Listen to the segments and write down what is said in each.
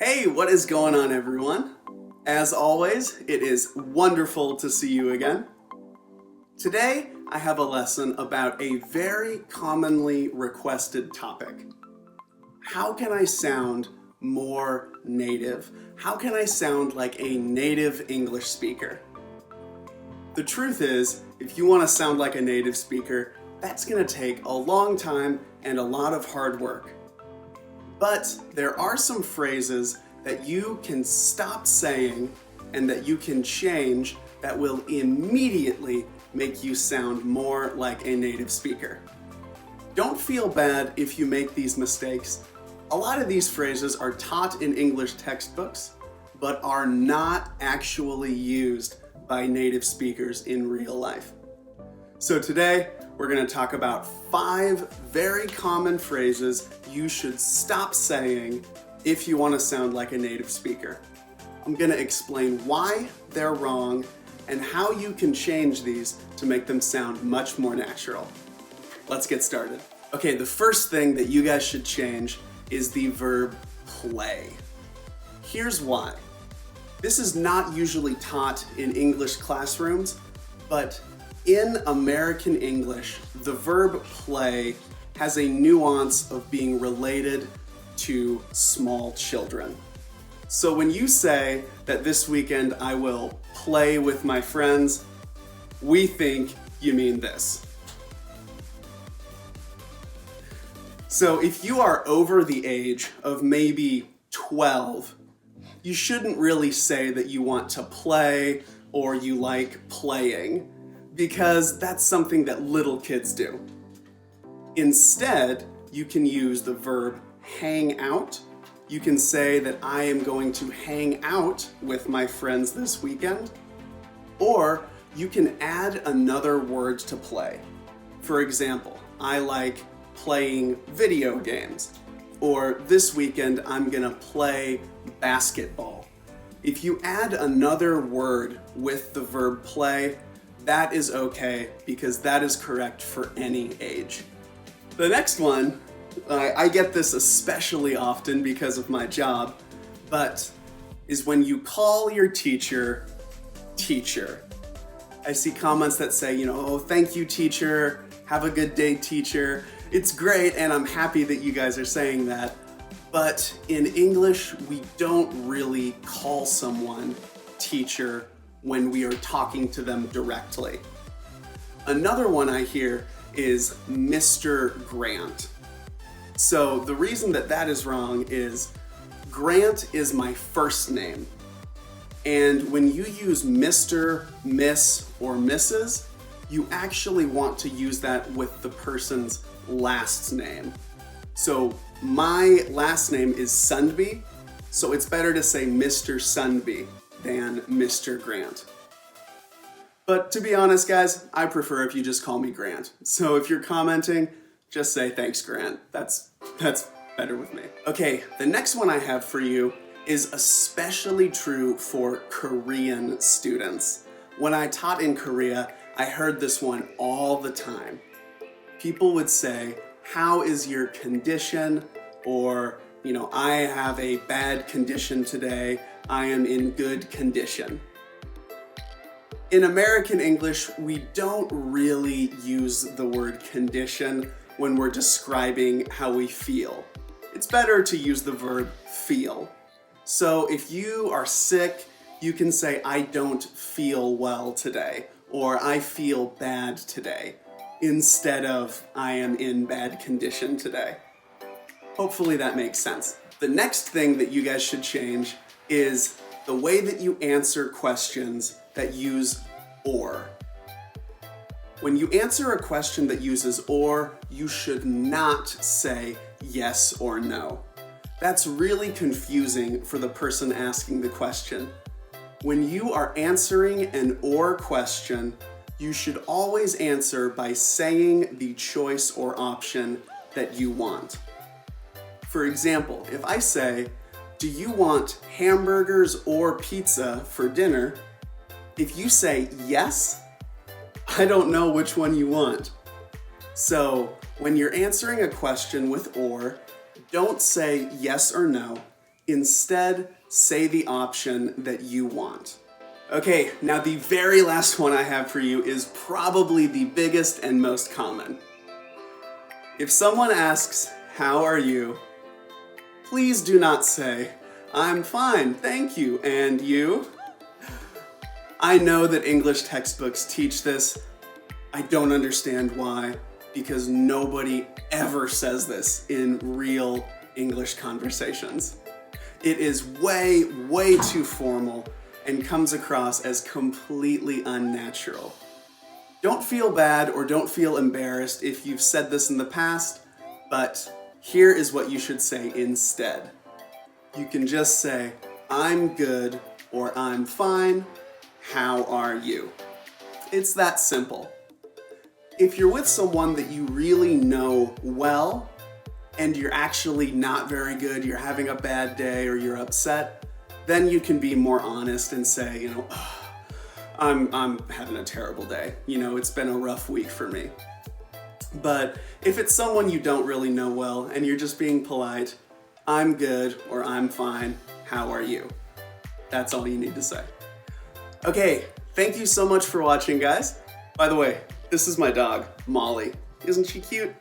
Hey, what is going on, everyone? As always, it is wonderful to see you again. Today, I have a lesson about a very commonly requested topic. How can I sound more native? How can I sound like a native English speaker? The truth is, if you want to sound like a native speaker, that's going to take a long time and a lot of hard work. But there are some phrases that you can stop saying and that you can change that will immediately make you sound more like a native speaker. Don't feel bad if you make these mistakes. A lot of these phrases are taught in English textbooks, but are not actually used by native speakers in real life. So today, we're going to talk about 5 very common phrases you should stop saying if you want to sound like a native speaker. I'm going to explain why they're wrong and how you can change these to make them sound much more natural. Let's get started. Okay, the first thing that you guys should change is the verb play. Here's why. This is not usually taught in English classrooms, but in American English, the verb play has a nuance of being related to small children. So when you say that this weekend I will play with my friends, we think you mean this. So if you are over the age of maybe 12, you shouldn't really say that you want to play or you like playing, because that's something that little kids do. Instead, you can use the verb hang out. You can say that I am going to hang out with my friends this weekend. Or you can add another word to play. For example, I like playing video games. Or this weekend, I'm gonna play basketball. If you add another word with the verb play, that is okay, because that is correct for any age. The next one, I get this especially often because of my job, but is when you call your teacher, teacher. I see comments that say, oh, thank you, teacher. Have a good day, teacher. It's great, and I'm happy that you guys are saying that. But in English, we don't really call someone teacher when we are talking to them directly. Another one I hear is Mr. Grant. So the reason that that is wrong is Grant is my first name. And when you use Mr., Miss, or Mrs., you actually want to use that with the person's last name. So my last name is Sundby, so it's better to say Mr. Sundby than Mr. Grant. But to be honest, guys, I prefer if you just call me Grant. So if you're commenting, just say thanks, Grant. That's better with me. Okay, the next one I have for you is especially true for Korean students. When I taught in Korea, I heard this one all the time. People would say, how is your condition? Or, I have a bad condition today. I am in good condition. In American English, we don't really use the word condition when we're describing how we feel. It's better to use the verb feel. So if you are sick, you can say, I don't feel well today, or I feel bad today, instead of I am in bad condition today. Hopefully that makes sense. The next thing that you guys should change is the way that you answer questions that use or. When you answer a question that uses or, you should not say yes or no. That's really confusing for the person asking the question. When you are answering an or question, you should always answer by saying the choice or option that you want. For example, if I say, do you want hamburgers or pizza for dinner? If you say yes, I don't know which one you want. So when you're answering a question with or, don't say yes or no. Instead, say the option that you want. Okay, now the very last one I have for you is probably the biggest and most common. If someone asks, "How are you?" please do not say, "I'm fine, thank you, and you?" I know that English textbooks teach this. I don't understand why, because nobody ever says this in real English conversations. It is way, way too formal and comes across as completely unnatural. Don't feel bad or don't feel embarrassed if you've said this in the past, but here is what you should say instead. You can just say, "I'm good," or "I'm fine, how are you?" It's that simple. If you're with someone that you really know well, and you're actually not very good, you're having a bad day or you're upset, then you can be more honest and say, I'm having a terrible day. It's been a rough week for me. But if it's someone you don't really know well and you're just being polite, "I'm good," or "I'm fine, how are you?" That's all you need to say. Okay, thank you so much for watching, guys. By the way, this is my dog, Molly. Isn't she cute?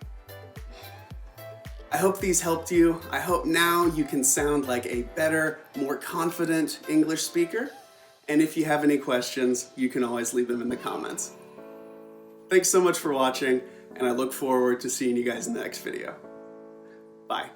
I hope these helped you. I hope now you can sound like a better, more confident English speaker. And if you have any questions, you can always leave them in the comments. Thanks so much for watching, and I look forward to seeing you guys in the next video. Bye.